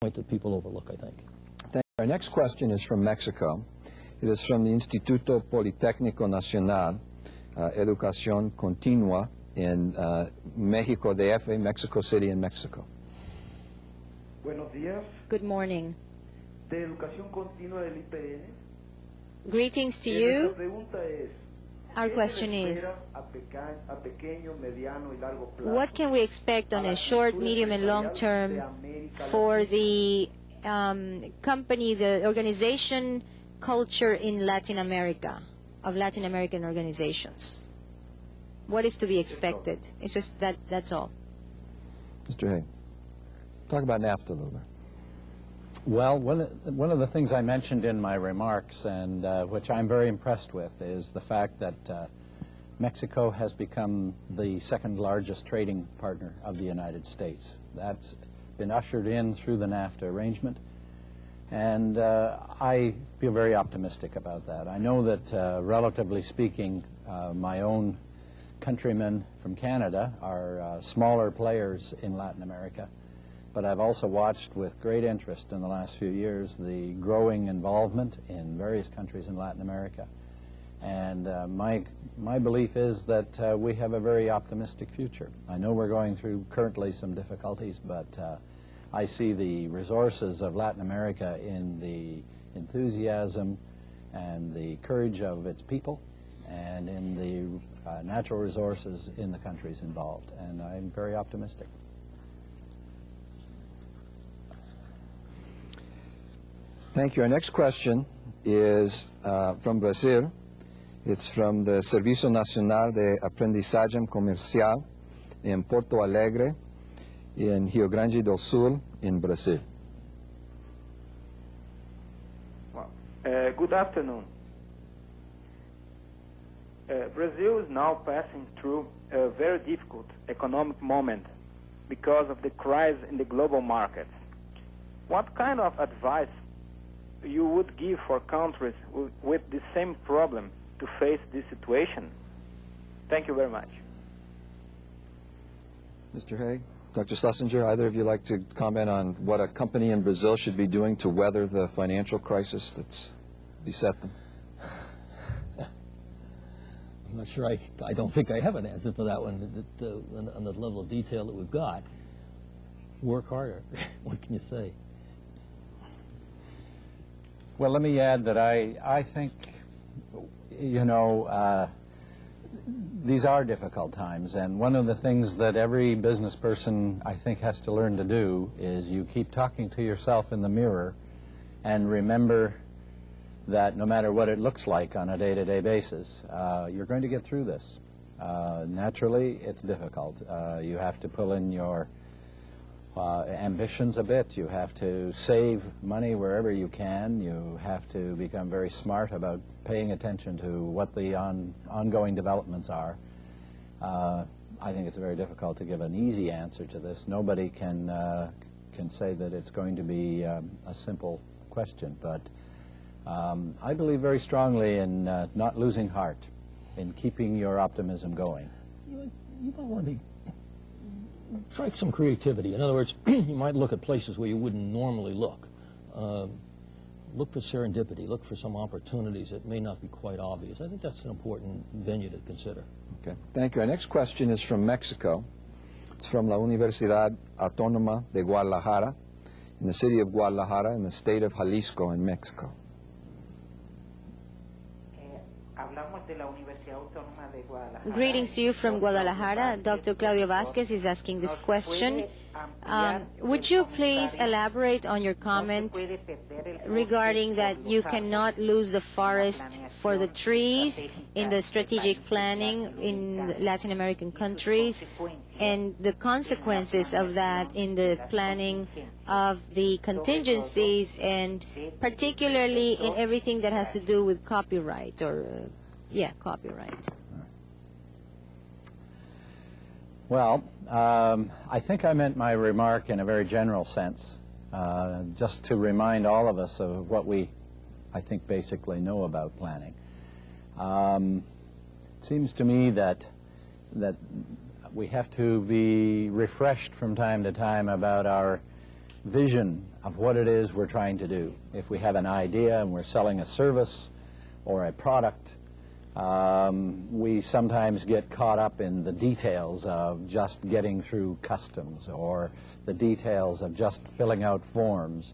point that people overlook, I think. Thank you. Our next question is from Mexico. It is from the Instituto Politécnico Nacional, Educación Continua in Mexico DF, Mexico City in Mexico. Buenos días. Good morning. De Educación Continua del IPN. Greetings to you. Nuestra pregunta es, Our question is, what can we expect on a short, medium, and long term for the company, the organization culture in Latin America, of Latin American organizations? What is to be expected? It's just that's all. Mr. Haigh, talk about NAFTA a little bit. Well, one of the things I mentioned in my remarks, and which I'm very impressed with, is the fact that Mexico has become the second largest trading partner of the United States. That's been ushered in through the NAFTA arrangement, and I feel very optimistic about that. I know that, relatively speaking, my own countrymen from Canada are smaller players in Latin America, but I've also watched with great interest in the last few years the growing involvement in various countries in Latin America. And my belief is that we have a very optimistic future. I know we're going through currently some difficulties, but I see the resources of Latin America in the enthusiasm and the courage of its people, and in the natural resources in the countries involved. And I'm very optimistic. Thank you. Our next question is from Brazil. It's from the Servicio Nacional de Aprendizaje Comercial in Porto Alegre, in Rio Grande do Sul, in Brazil. Well, good afternoon. Brazil is now passing through a very difficult economic moment because of the crisis in the global markets. What kind of advice you would give for countries with the same problem to face this situation? Thank you very much. Mr. Haigh, Dr. Schlesinger, either of you like to comment on what a company in Brazil should be doing to weather the financial crisis that's beset them? I'm not sure. I don't think I have an answer for that one on the level of detail that we've got. Work harder. What can you say? Well, let me add that I think, you know, these are difficult times, and one of the things that every business person, I think, has to learn to do is you keep talking to yourself in the mirror and remember that no matter what it looks like on a day-to-day basis, you're going to get through this. Naturally, it's difficult. You have to pull in your ambitions a bit. You have to save money wherever you can. You have to become very smart about paying attention to what the ongoing developments are. I think it's very difficult to give an easy answer to this. Nobody can say that it's going to be a simple question, but I believe very strongly in not losing heart, in keeping your optimism going. You might want to try some creativity. In other words, you might look at places where you wouldn't normally look. Look for serendipity. Look for some opportunities that may not be quite obvious. I think that's an important venue to consider. Okay. Thank you. Our next question is from Mexico. It's from La Universidad Autónoma de Guadalajara, in the city of Guadalajara, in the state of Jalisco, in Mexico. Greetings to you from Guadalajara. Dr. Claudio Vasquez is asking this question. Would you please elaborate on your comment regarding that you cannot lose the forest for the trees in the strategic planning in Latin American countries, and the consequences of that in the planning of the contingencies, and particularly in everything that has to do with copyright, or copyright? Well, I think I meant my remark in a very general sense, just to remind all of us of what we, I think, basically know about planning. It seems to me that we have to be refreshed from time to time about our vision of what it is we're trying to do. If we have an idea and we're selling a service or a product, we sometimes get caught up in the details of just getting through customs, or the details of just filling out forms,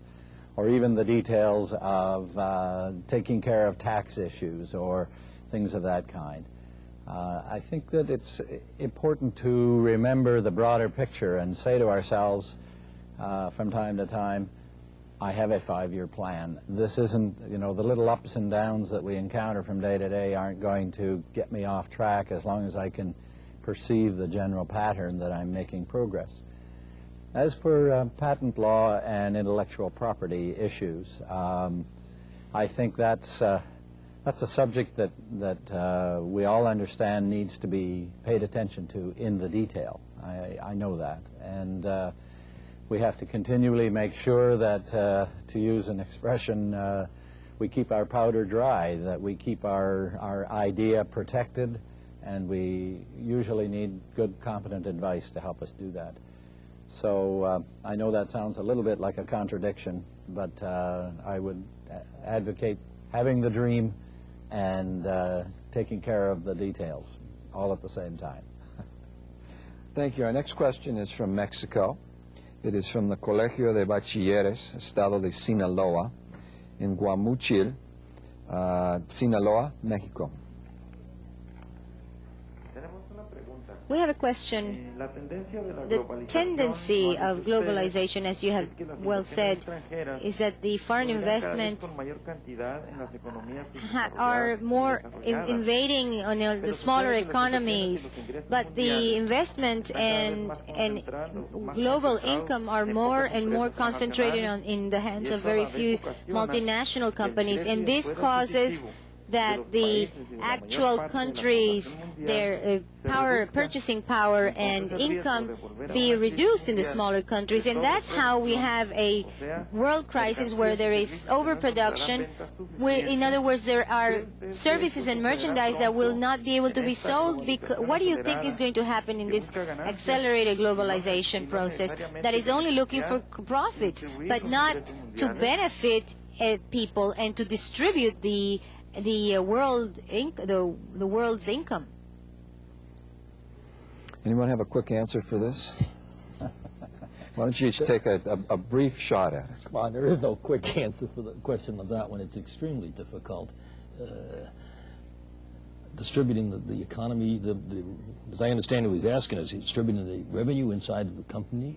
or even the details of taking care of tax issues or things of that kind. I think that it's important to remember the broader picture and say to ourselves from time to time, I have a 5-year plan. This isn't, you know, the little ups and downs that we encounter from day to day aren't going to get me off track as long as I can perceive the general pattern that I'm making progress. As for patent law and intellectual property issues, I think that's a subject that we all understand needs to be paid attention to in the detail. I know that. And we have to continually make sure that, to use an expression, we keep our powder dry, that we keep our idea protected, and we usually need good, competent advice to help us do that. So I know that sounds a little bit like a contradiction, but I would advocate having the dream and taking care of the details all at the same time. Thank you. Our next question is from Mexico. It is from the Colegio de Bachilleres, Estado de Sinaloa, in Guamuchil, Sinaloa, Mexico. We have a question. The tendency of globalization, as you have well said, is that the foreign investment are more invading on the smaller economies, but the investment and global income are more and more concentrated in the hands of very few multinational companies, and this causes that the actual countries, their purchasing power and income be reduced in the smaller countries, and that's how we have a world crisis where there is overproduction. In other words, there are services and merchandise that will not be able to be sold. What do you think is going to happen in this accelerated globalization process that is only looking for profits, but not to benefit people and to distribute the world's income? Anyone have a quick answer for this? Why don't you each take a brief shot at it? Well, there is no quick answer for the question of that one. It's extremely difficult. Distributing the economy, as I understand it, he's asking us, distributing the revenue inside of the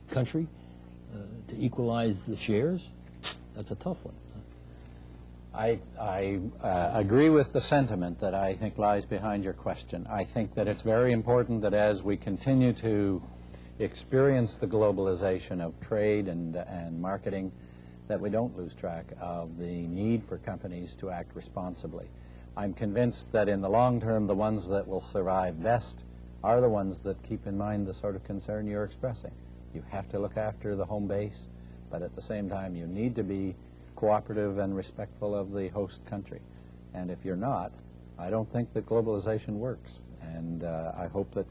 country to equalize the shares. That's a tough one. I agree with the sentiment that I think lies behind your question. I think that it's very important that as we continue to experience the globalization of trade and marketing, that we don't lose track of the need for companies to act responsibly. I'm convinced that in the long term, the ones that will survive best are the ones that keep in mind the sort of concern you're expressing. You have to look after the home base, but at the same time, you need to be cooperative and respectful of the host country. And if you're not, I don't think that globalization works. And I hope that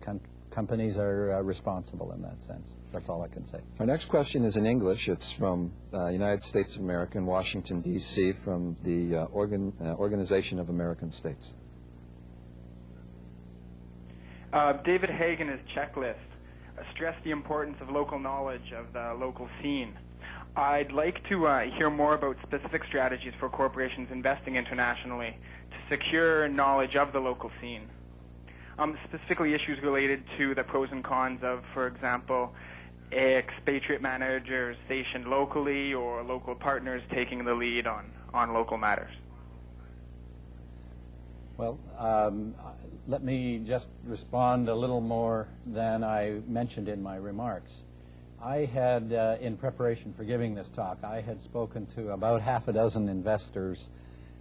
companies are responsible in that sense. That's all I can say. Our next question is in English. It's from United States of America in Washington, D.C., from the Organization of American States. David Haigh in his checklist stressed the importance of local knowledge of the local scene. I'd like to hear more about specific strategies for corporations investing internationally to secure knowledge of the local scene. Specifically issues related to the pros and cons of, for example, expatriate managers stationed locally or local partners taking the lead on local matters. Well, let me just respond a little more than I mentioned in my remarks. I had, in preparation for giving this talk, I had spoken to about half a dozen investors,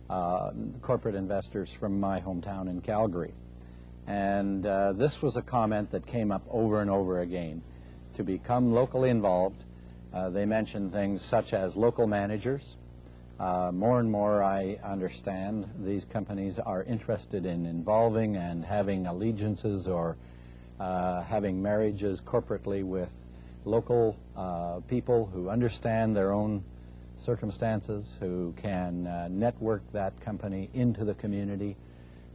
corporate investors from my hometown in Calgary. And this was a comment that came up over and over again. To become locally involved, they mentioned things such as local managers. More and more, I understand, these companies are interested in involving and having allegiances or having marriages corporately with local people who understand their own circumstances, who can network that company into the community.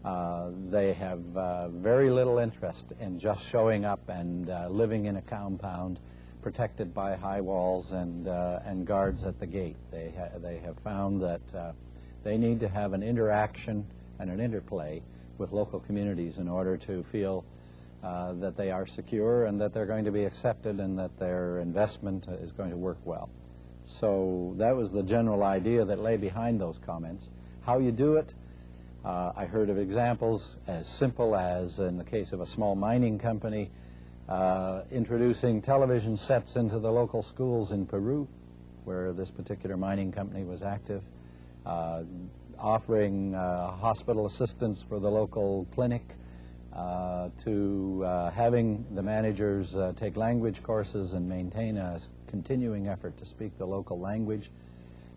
They have very little interest in just showing up and living in a compound protected by high walls and guards at the gate. They have found that they need to have an interaction and an interplay with local communities in order to feel that they are secure and that they're going to be accepted and that their investment is going to work well. So that was the general idea that lay behind those comments. How you do it, I heard of examples as simple as, in the case of a small mining company, introducing television sets into the local schools in Peru, where this particular mining company was active, offering hospital assistance for the local clinic, to having the managers take language courses and maintain a continuing effort to speak the local language,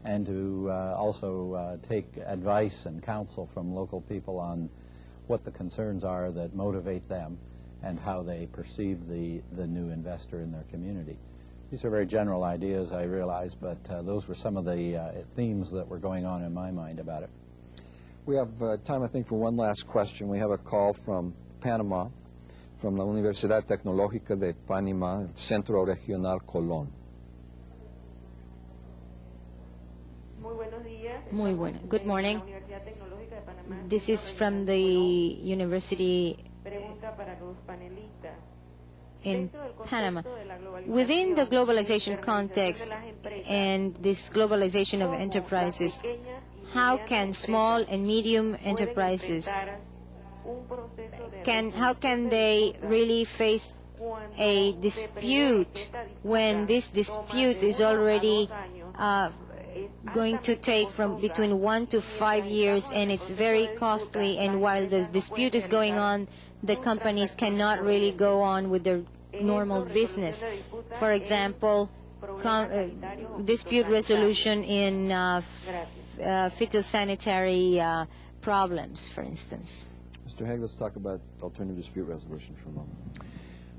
and to also take advice and counsel from local people on what the concerns are that motivate them and how they perceive the new investor in their community. These are very general ideas, I realize, but those were some of the themes that were going on in my mind about it. We have time, I think, for one last question. We have a call from Panama, from la Universidad Tecnológica de Panamá, Centro Regional Colón. Muy buena. Good morning. This is from the university in Panama. Within the globalization context and this globalization of enterprises, how can small and medium enterprises, how can they really face a dispute when this dispute is already going to take from between 1 to 5 years, and it's very costly, and while the dispute is going on, the companies cannot really go on with their normal business? For example, dispute resolution in phytosanitary problems, for instance. Mr. Haigh, let's talk about alternative dispute resolution for a moment.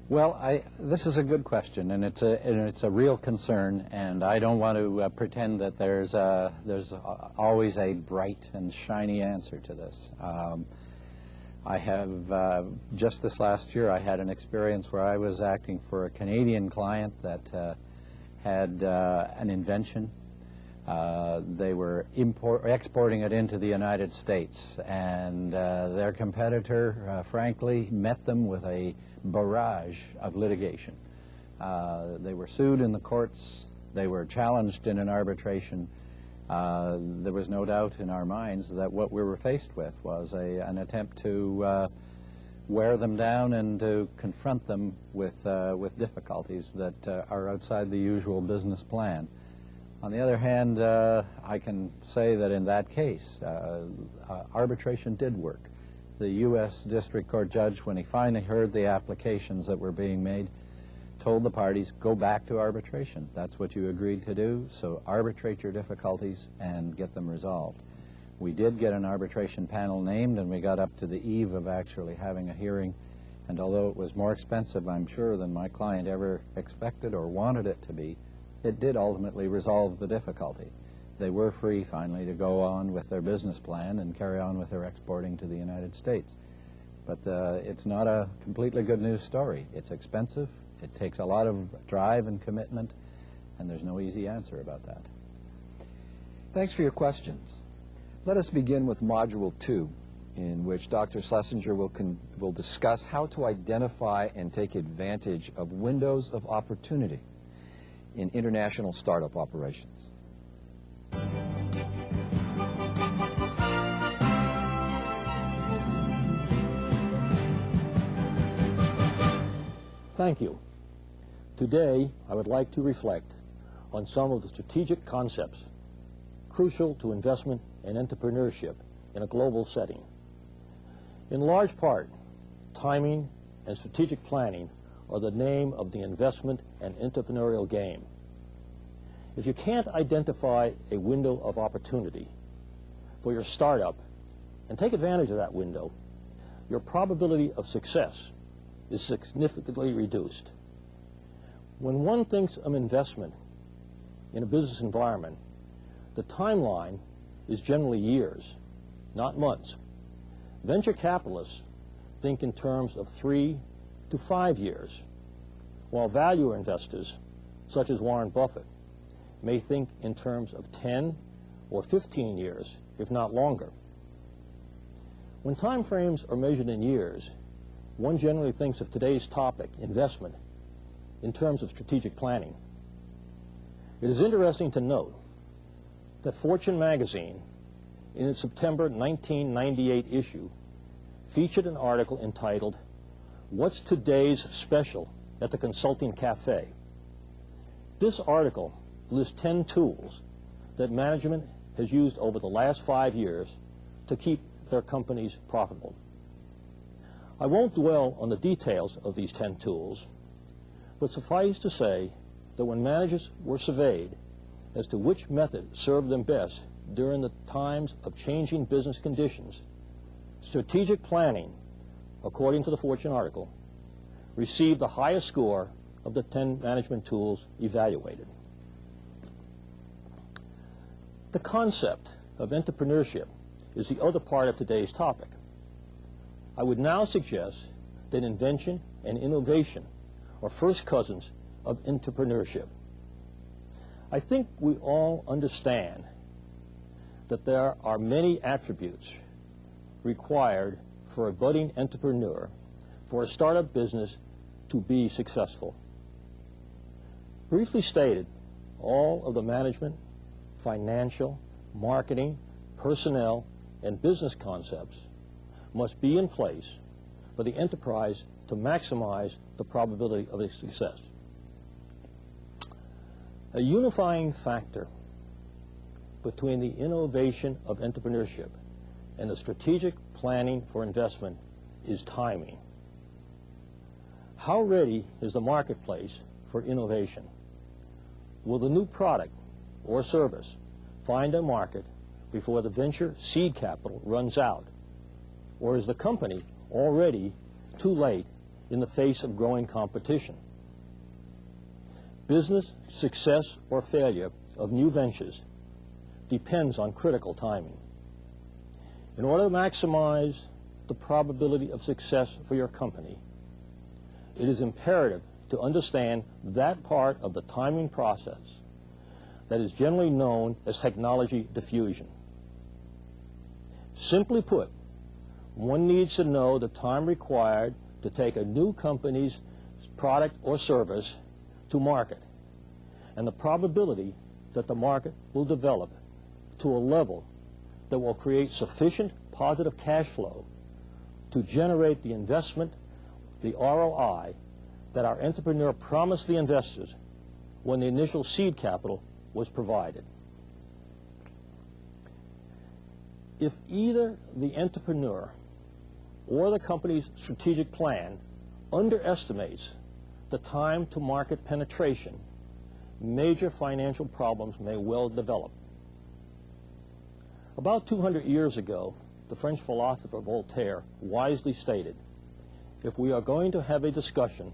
Well, this is a good question, and it's a real concern, and I don't want to pretend that there's always a bright and shiny answer to this. I have, just this last year, I had an experience where I was acting for a Canadian client that had an invention. They were exporting it into the United States, and their competitor, frankly, met them with a barrage of litigation. They were sued in the courts. They were challenged in an arbitration. There was no doubt in our minds that what we were faced with was an attempt to wear them down and to confront them with difficulties that are outside the usual business plan. On the other hand, I can say that in that case, arbitration did work. The U.S. District Court judge, when he finally heard the applications that were being made, told the parties, go back to arbitration. That's what you agreed to do, so arbitrate your difficulties and get them resolved. We did get an arbitration panel named, and we got up to the eve of actually having a hearing, and although it was more expensive, I'm sure, than my client ever expected or wanted it to be, it did ultimately resolve the difficulty. They were free, finally, to go on with their business plan and carry on with their exporting to the United States. But it's not a completely good news story. It's expensive, it takes a lot of drive and commitment, and there's no easy answer about that. Thanks for your questions. Let us begin with Module 2, in which Dr. Schlesinger will discuss how to identify and take advantage of windows of opportunity in international startup operations. Thank you. Today, I would like to reflect on some of the strategic concepts crucial to investment and entrepreneurship in a global setting. In large part, timing and strategic planning are the name of the investment and entrepreneurial game. If you can't identify a window of opportunity for your startup and take advantage of that window, your probability of success is significantly reduced. When one thinks of investment in a business environment, the timeline is generally years, not months. Venture capitalists think in terms of 3 to 5 years, while value investors, such as Warren Buffett, may think in terms of 10 or 15 years, if not longer. When time frames are measured in years, one generally thinks of today's topic, investment, in terms of strategic planning. It is interesting to note that Fortune magazine, in its September 1998 issue, featured an article entitled, "What's Today's Special at the Consulting Cafe?" This article lists 10 tools that management has used over the last 5 years to keep their companies profitable. I won't dwell on the details of these 10 tools, but suffice to say that when managers were surveyed as to which method served them best during the times of changing business conditions, strategic planning, according to the Fortune article, received the highest score of the 10 management tools evaluated. The concept of entrepreneurship is the other part of today's topic. I would now suggest that invention and innovation are first cousins of entrepreneurship. I think we all understand that there are many attributes required for a budding entrepreneur for a startup business to be successful. Briefly stated, all of the management, financial, marketing, personnel, and business concepts must be in place for the enterprise to maximize the probability of its success. A unifying factor between the innovation of entrepreneurship and the strategic planning for investment is timing. How ready is the marketplace for innovation? Will the new product or service find a market before the venture seed capital runs out? Or is the company already too late in the face of growing competition? Business success or failure of new ventures depends on critical timing. In order to maximize the probability of success for your company, it is imperative to understand that part of the timing process that is generally known as technology diffusion. Simply put, one needs to know the time required to take a new company's product or service to market, and the probability that the market will develop to a level that will create sufficient positive cash flow to generate the investment, the ROI, that our entrepreneur promised the investors when the initial seed capital was provided. If either the entrepreneur or the company's strategic plan underestimates the time to market penetration, major financial problems may well develop. About 200 years ago, the French philosopher Voltaire wisely stated, "If we are going to have a discussion,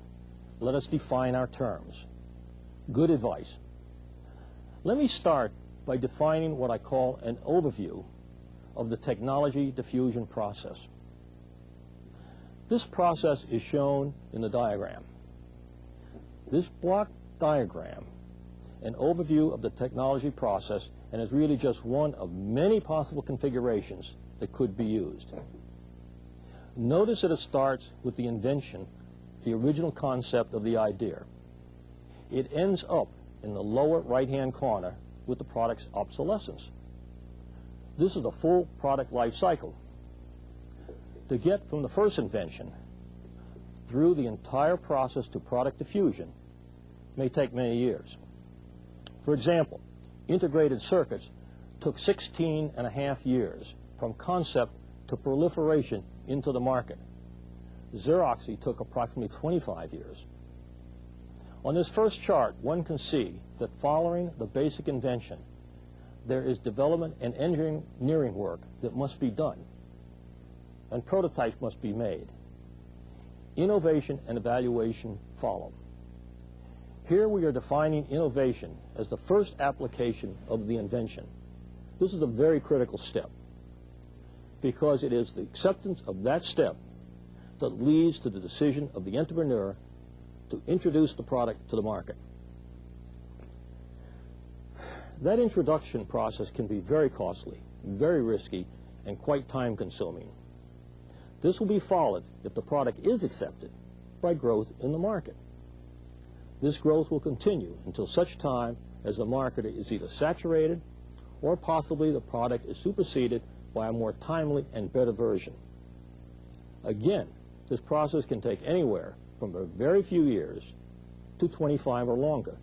let us define our terms." Good advice. Let me start by defining what I call an overview of the technology diffusion process. This process is shown in the diagram. This block diagram, an overview of the technology process, and is really just one of many possible configurations that could be used. Notice that it starts with the invention, the original concept of the idea. It ends up in the lower right-hand corner with the product's obsolescence. This is the full product life cycle. To get from the first invention through the entire process to product diffusion may take many years. For example, integrated circuits took 16 and a half years from concept to proliferation into the market. Xerox took approximately 25 years. On this first chart, one can see that following the basic invention, there is development and engineering work that must be done, and prototypes must be made. Innovation and evaluation follow. Here we are defining innovation as the first application of the invention, This is a very critical step because it is the acceptance of that step that leads to the decision of the entrepreneur to introduce the product to the market. That introduction process can be very costly, very risky, and quite time-consuming. This will be followed, if the product is accepted, by growth in the market. This growth will continue until such time as the market is either saturated or possibly the product is superseded by a more timely and better version. Again, this process can take anywhere from a very few years to 25 or longer,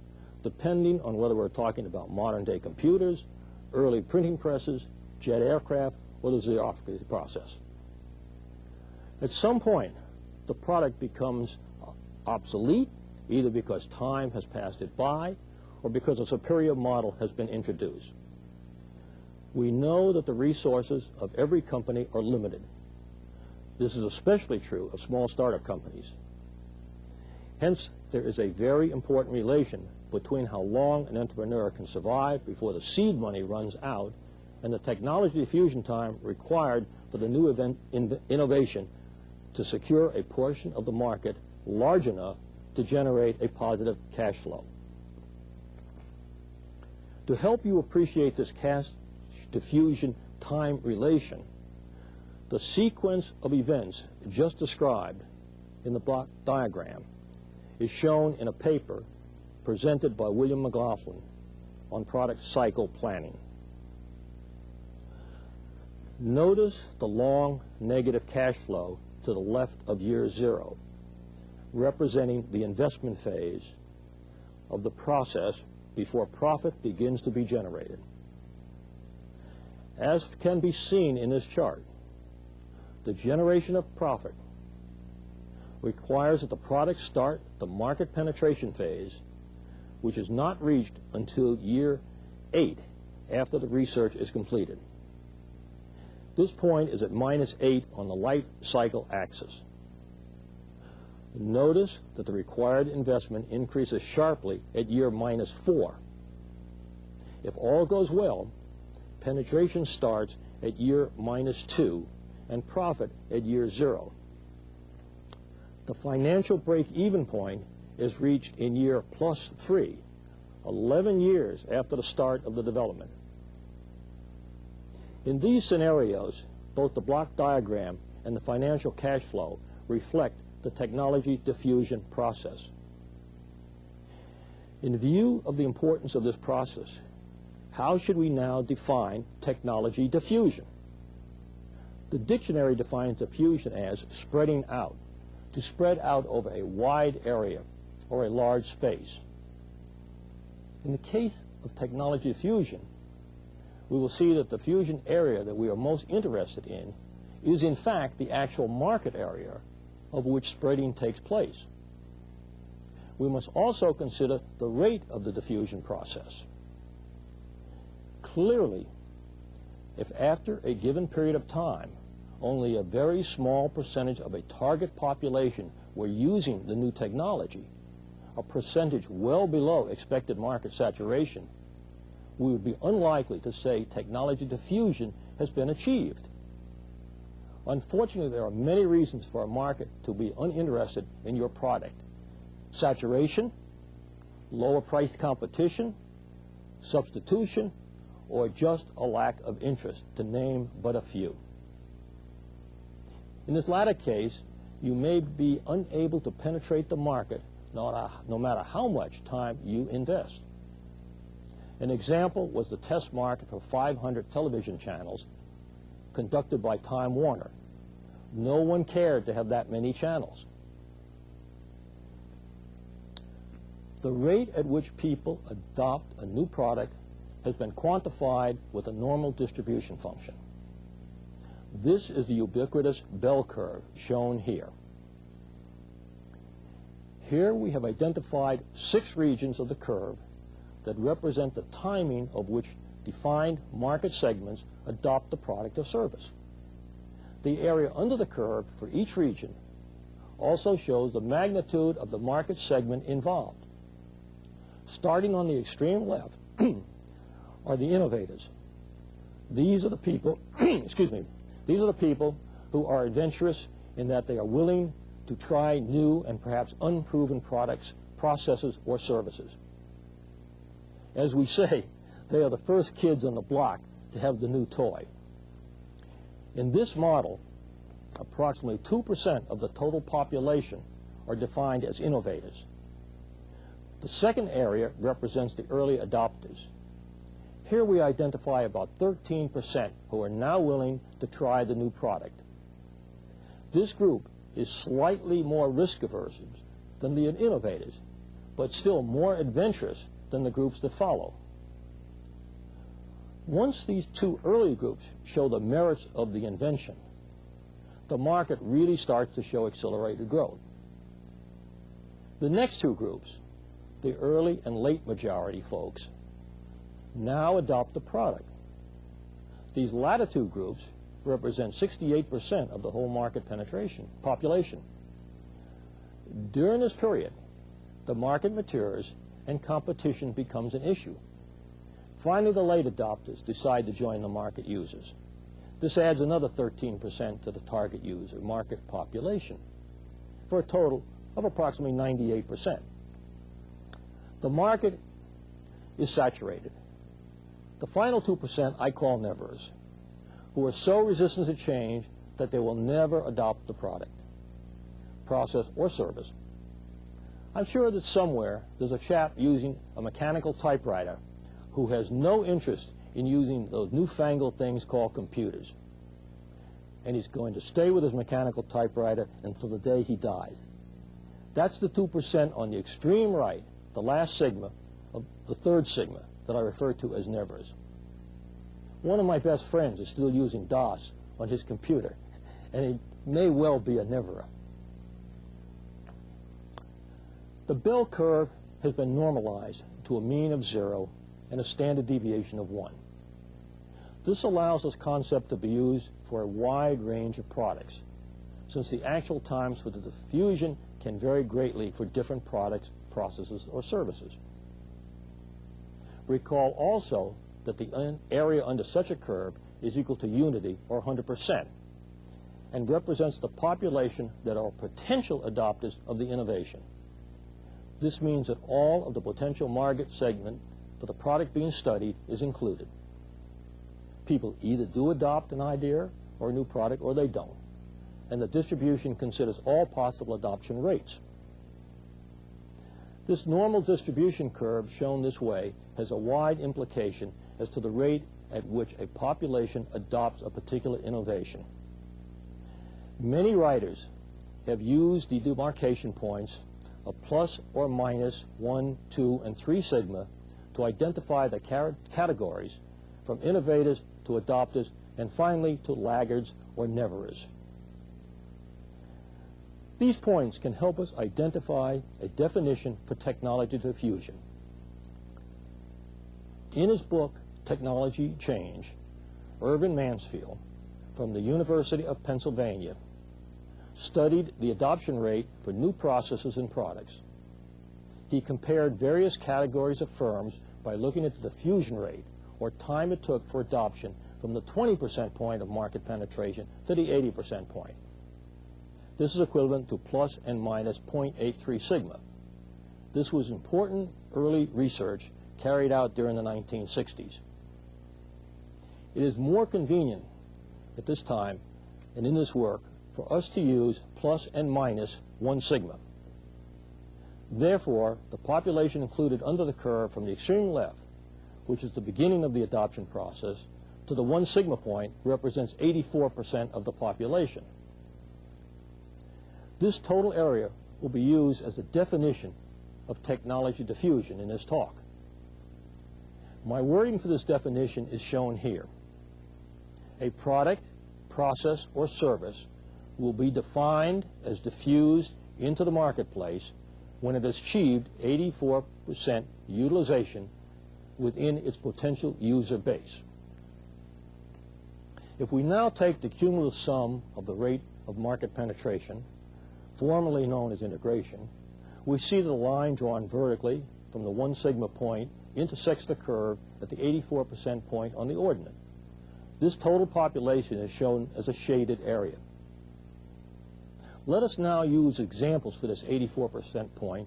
depending on whether we're talking about modern-day computers, early printing presses, jet aircraft, or the xerophony process. At some point, the product becomes obsolete, either because time has passed it by or because a superior model has been introduced. We know that the resources of every company are limited. This is especially true of small startup companies. Hence, there is a very important relation between how long an entrepreneur can survive before the seed money runs out and the technology diffusion time required for the new innovation to secure a portion of the market large enough to generate a positive cash flow. To help you appreciate this cash diffusion time relation, the sequence of events just described in the block diagram is shown in a paper presented by William McLaughlin on product cycle planning. Notice the long negative cash flow to the left of year 0, representing the investment phase of the process before profit begins to be generated. As can be seen in this chart, the generation of profit requires that the product start the market penetration phase, which is not reached until year 8 after the research is completed. This point is at -8 on the life cycle axis. Notice that the required investment increases sharply at year -4. If all goes well, penetration starts at year -2 and profit at year 0. The financial break-even point is reached in year +3, 11 years after the start of the development. In these scenarios, both the block diagram and the financial cash flow reflect the technology diffusion process. In view of the importance of this process, how should we now define technology diffusion? The dictionary defines diffusion as spreading out, to spread out over a wide area or a large space. In the case of technology diffusion, we will see that the fusion area that we are most interested in is in fact the actual market area of which spreading takes place. We must also consider the rate of the diffusion process. Clearly, if after a given period of time only a very small percentage of a target population were using the new technology, a percentage well below expected market saturation, we would be unlikely to say technology diffusion has been achieved. Unfortunately, there are many reasons for a market to be uninterested in your product. Saturation, lower priced competition, substitution, or just a lack of interest, to name but a few. In this latter case, you may be unable to penetrate the market no matter how much time you invest. An example was the test market for 500 television channels conducted by Time Warner. No one cared to have that many channels. The rate at which people adopt a new product has been quantified with a normal distribution function. This is the ubiquitous bell curve shown here. Here we have identified 6 regions of the curve that represent the timing of which defined market segments adopt the product or service. The area under the curve for each region also shows the magnitude of the market segment involved. Starting on the extreme left are the innovators, These are the people, excuse me, these are the people who are adventurous in that they are willing to try new and perhaps unproven products, processes, or services. As we say, they are the first kids on the block to have the new toy. In this model, approximately 2% of the total population are defined as innovators. The second area represents the early adopters. Here we identify about 13% who are now willing to try the new product. This group is slightly more risk-averse than the innovators, but still more adventurous than the groups that follow. Once these two early groups show the merits of the invention, the market really starts to show accelerated growth. The next two groups, the early and late majority folks, now adopt the product. These latter two groups represent 68% of the whole market population. During this period, the market matures and competition becomes an issue. Finally, the late adopters decide to join the market users. This adds another 13% to the target user market population, for a total of approximately 98%. The market is saturated. The final 2% I call neverers, who are so resistant to change that they will never adopt the product, process, or service. I'm sure that somewhere there's a chap using a mechanical typewriter who has no interest in using those newfangled things called computers. And he's going to stay with his mechanical typewriter until the day he dies. That's the 2% on the extreme right, the last sigma, of the third sigma, that I refer to as neverers. One of my best friends is still using DOS on his computer, and he may well be a neverer. The bell curve has been normalized to a mean of 0 and a standard deviation of 1. This allows this concept to be used for a wide range of products, since the actual times for the diffusion can vary greatly for different products, processes, or services. Recall also that the area under such a curve is equal to unity, or 100%, and represents the population that are potential adopters of the innovation. This means that all of the potential market segment for the product being studied is included. People either do adopt an idea or a new product, or they don't, and the distribution considers all possible adoption rates. This normal distribution curve shown this way has a wide implication as to the rate at which a population adopts a particular innovation. Many writers have used the demarcation points of plus or minus 1, 2, and 3 sigma to identify the categories from innovators to adopters and finally to laggards or neverers. These points can help us identify a definition for technology diffusion. In his book, Technology Change, Irvin Mansfield, from the University of Pennsylvania, studied the adoption rate for new processes and products. He compared various categories of firms by looking at the diffusion rate, or time it took for adoption, from the 20% point of market penetration to the 80% point. This is equivalent to plus and minus 0.83 sigma. This was important early research carried out during the 1960s. It is more convenient at this time and in this work for us to use plus and minus 1 sigma. Therefore, the population included under the curve from the extreme left, which is the beginning of the adoption process, to the 1 sigma point represents 84% of the population. This total area will be used as a definition of technology diffusion in this talk. My wording for this definition is shown here. A product, process, or service will be defined as diffused into the marketplace when it has achieved 84% utilization within its potential user base. If we now take the cumulative sum of the rate of market penetration, formerly known as integration, we see the line drawn vertically from the 1 sigma point intersects the curve at the 84% point on the ordinate. This total population is shown as a shaded area. Let us now use examples for this 84% point